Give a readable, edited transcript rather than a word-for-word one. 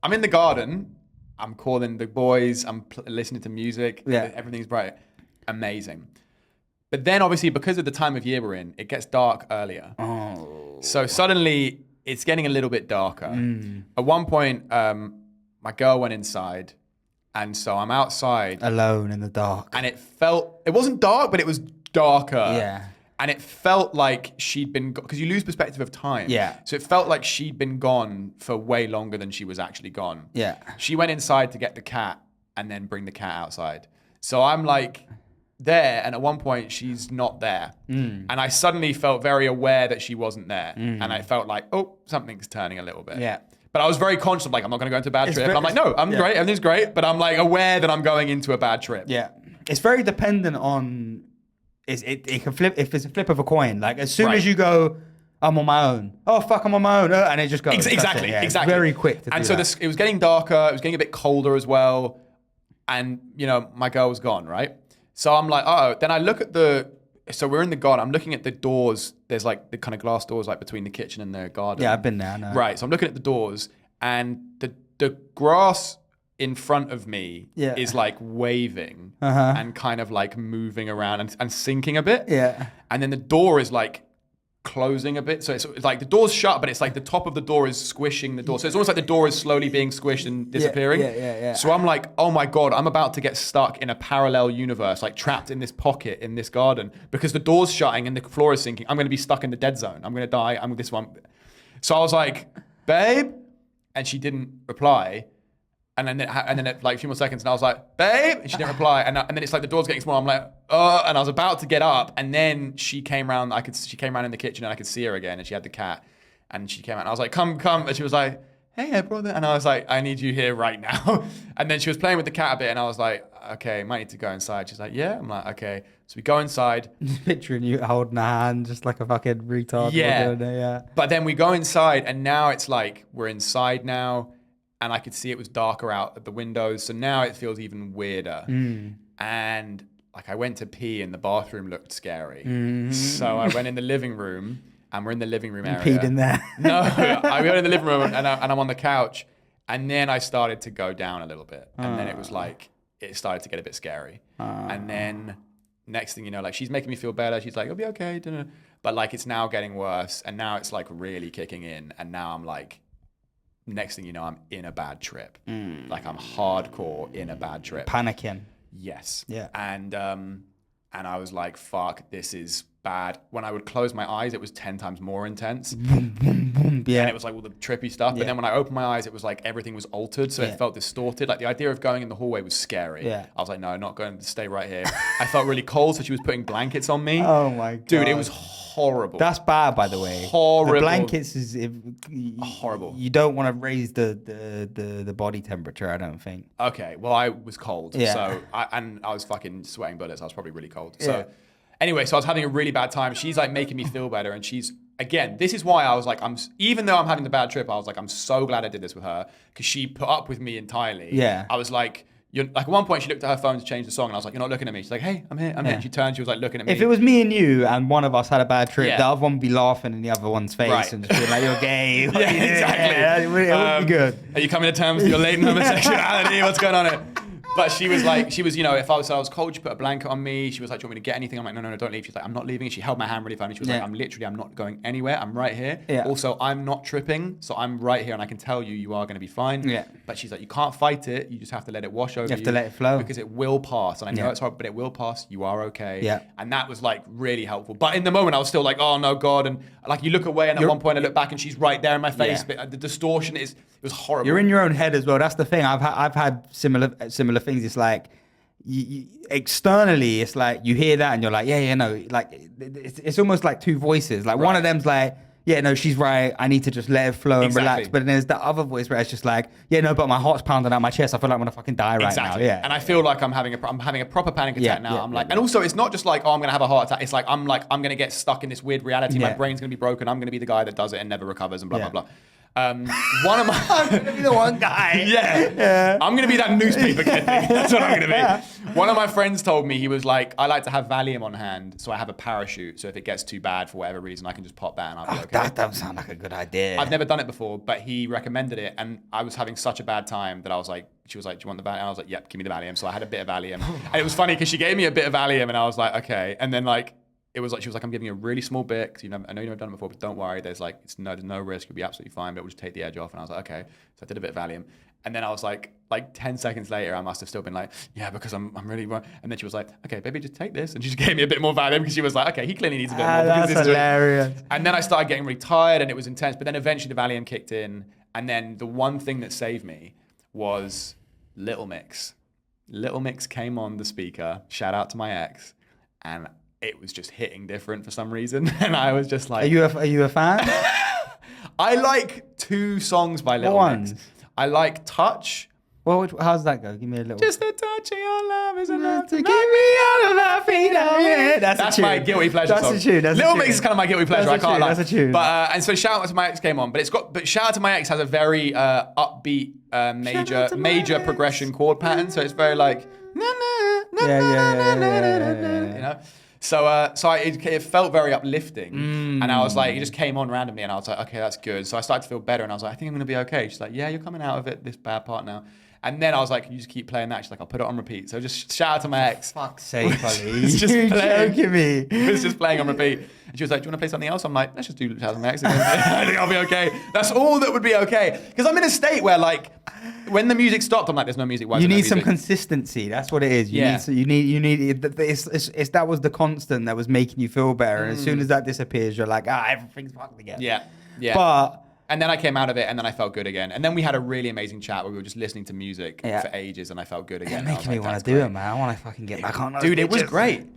I'm in the garden. I'm calling the boys. I'm listening to music. Yeah. Everything's bright. Amazing. But then obviously because of the time of year we're in, it gets dark earlier. Oh. So suddenly it's getting a little bit darker. At one point, my girl went inside. And so I'm outside. Alone in the dark. And it wasn't dark, but it was darker. Yeah. And it felt like she'd been, because you lose perspective of time. Yeah. So it felt like she'd been gone for way longer than she was actually gone. Yeah. She went inside to get the cat and then bring the cat outside. So I'm like there, and at one point she's not there. And I suddenly felt very aware that she wasn't there. And I felt like, oh, something's turning a little bit. Yeah. But I was very conscious of like, I'm not going to go into a bad trip. I'm like, no, I'm great. Everything's great. But I'm like aware that I'm going into a bad trip. Yeah. It's very dependent on, it can flip, if it's a flip of a coin. Like as soon as you go, I'm on my own. Oh, fuck, I'm on my own. And it just goes. Exactly. Yeah, exactly. Very quick to and do so that. it was getting darker. It was getting a bit colder as well. And, my girl was gone, right? So I'm like, then I look at so we're in the garden. I'm looking at the doors. There's like the kind of glass doors like between the kitchen and the garden. Yeah, I've been there. I know. Right. So I'm looking at the doors and the grass in front of me is like waving and kind of like moving around and sinking a bit. Yeah. And then the door is like closing a bit. So it's like the door's shut, but it's like the top of the door is squishing the door. So it's almost like the door is slowly being squished and disappearing. Yeah. So I'm like, oh my God, I'm about to get stuck in a parallel universe, like trapped in this pocket in this garden because the door's shutting and the floor is sinking. I'm going to be stuck in the dead zone. I'm going to die. I'm this one. So I was like, babe. And she didn't reply. And then like a few more seconds, and I was like, babe, and she didn't reply. And then it's like the door's getting smaller. I'm like, and I was about to get up, and then she came around. She came around in the kitchen, and I could see her again, and she had the cat, and she came out, and I was like, come, and she was like, hey, brother, and I was like, I need you here right now. And then she was playing with the cat a bit, and I was like, okay, might need to go inside. She's like, yeah. I'm like, okay. So we go inside. Just picturing you holding a hand, just like a fucking retard. Yeah. But then we go inside, and now it's like we're inside now. And I could see it was darker out at the windows. So now it feels even weirder. And like I went to pee and the bathroom looked scary. So I went in the living room and we're in the living room area. Peed in there. No, I went in the living room and I'm on the couch. And then I started to go down a little bit. And then it was like, it started to get a bit scary. And then next thing you know, like she's making me feel better. She's like, it'll be okay. But like it's now getting worse. And now it's like really kicking in. And now I'm like, next thing you know, I'm in a bad trip. Like I'm hardcore in a bad trip. Panicking. Yes. Yeah. And I was like, fuck, this is bad. When I would close my eyes, it was 10 times more intense. Yeah. And it was like all the trippy stuff. But then when I opened my eyes, it was like everything was altered. So it felt distorted. Like the idea of going in the hallway was scary. Yeah. I was like, no, not going to stay right here. I felt really cold. So she was putting blankets on me. Oh my God. Dude, it was horrible. That's bad, by the way. Horrible. The blankets is horrible. You don't want to raise the body temperature, I don't think. Okay, well, I was cold. Yeah. So I was fucking sweating bullets. I was probably really cold. So anyway, so I was having a really bad time. She's like making me feel better. And she's, again, this is why I was like, even though I'm having the bad trip, I was like, I'm so glad I did this with her because she put up with me entirely. Yeah. I was like, at one point she looked at her phone to change the song and I was like, you're not looking at me. She's like, hey, I'm here. And she turned, she was like looking at me. If it was me and you and one of us had a bad trip, Yeah. the other one would be laughing in the other one's face and just be like, you're gay. Yeah, exactly. It would be good. Are you coming to terms with your latent homosexuality? What's going on here? But she was like, if I was cold, she put a blanket on me. She was like, do you want me to get anything? I'm like, no, don't leave. She's like, I'm not leaving. And she held my hand really firmly. She was like, I'm not going anywhere. I'm right here. Yeah. Also, I'm not tripping. So I'm right here and I can tell you are going to be fine. Yeah. But she's like, you can't fight it. You just have to let it wash over you. You have to let it flow. Because it will pass. And I know it's hard, but it will pass. You are okay. Yeah. And that was like really helpful. But in the moment, I was still like, oh no, God. And like you look away and at one point I look back and she's right there in my face. Yeah. But the distortion it was horrible. You're in your own head as well. That's the thing. I've had similar things. It's like, externally, it's like you hear that and you're like, no, like it's almost like two voices. Like one of them's like, yeah, no, she's right. I need to just let it flow and relax. But then there's the other voice where it's just like, yeah, no, but my heart's pounding out my chest. I feel like I'm gonna fucking die right now. Yeah, and I feel like I'm having a proper panic attack now. I'm like, and also it's not just like, oh, I'm gonna have a heart attack. It's like I'm gonna get stuck in this weird reality. My brain's gonna be broken. I'm gonna be the guy that does it and never recovers and blah blah blah. One of my I'm gonna be the one guy. yeah. I'm gonna be that newspaper kid thing. That's what I'm gonna be. One of my friends told me, he was like, I like to have Valium on hand, so I have a parachute. So if it gets too bad for whatever reason, I can just pop that and I'll be okay. That doesn't sound like a good idea. I've never done it before, but he recommended it, and I was having such a bad time that I was like, she was like, do you want the Valium? And I was like, yep, give me the Valium. So I had a bit of Valium. And it was funny because she gave me a bit of Valium and I was like, okay. And then like, it was like, she was like, I'm giving you a really small bit, because I know you've never done it before, but don't worry. There's no risk. You'll be absolutely fine, but we'll just take the edge off. And I was like, okay. So I did a bit of Valium. And then I was like 10 seconds later, I must have still been like, yeah, because I'm really. And then she was like, okay, baby, just take this. And she just gave me a bit more Valium, because she was like, okay, he clearly needs a bit more. That's hilarious. And then I started getting really tired and it was intense. But then eventually the Valium kicked in. And then the one thing that saved me was Little Mix. Little Mix came on the speaker. Shout out to my ex. And it was just hitting different for some reason. And I was just like... Are you a fan? I like 2 songs by Little Mix. I like Touch. Well, how's that go? Give me a little... Just a touch of your love is enough to get me out of my feet. Yeah, that's my guilty pleasure song. That's a tune. Little Mix is kind of my guilty pleasure. I can't lie. That's a tune. But and so Shout Out to My Ex came on, but Shout Out to My Ex has a very upbeat major progression chord pattern. So it's very like you know. So it felt very uplifting, and I was like, it just came on randomly, and I was like, okay, that's good. So I started to feel better, and I was like, I think I'm gonna be okay. She's like, yeah, you're coming out of it, this bad part now. And then I was like, can you just keep playing that? She's like, I'll put it on repeat. So just Shout Out to My Ex. Fuck's sake, Ollie. It's just joking me. It was just playing on repeat. And she was like, do you want to play something else? I'm like, let's just do Shout Out to My Ex again. I think I'll be okay. That's all that would be okay. Because I'm in a state where like, when the music stopped, I'm like, there's no music. You need some consistency. That's what it is. You need. It's that was the constant that was making you feel better. And as soon as that disappears, you're like, everything's fucked again. Yeah. And then I came out of it, and then I felt good again. And then we had a really amazing chat where we were just listening to music for ages, and I felt good again. It's making me want to do it, man. I want to fucking get back on those Dude, bitches. it was great.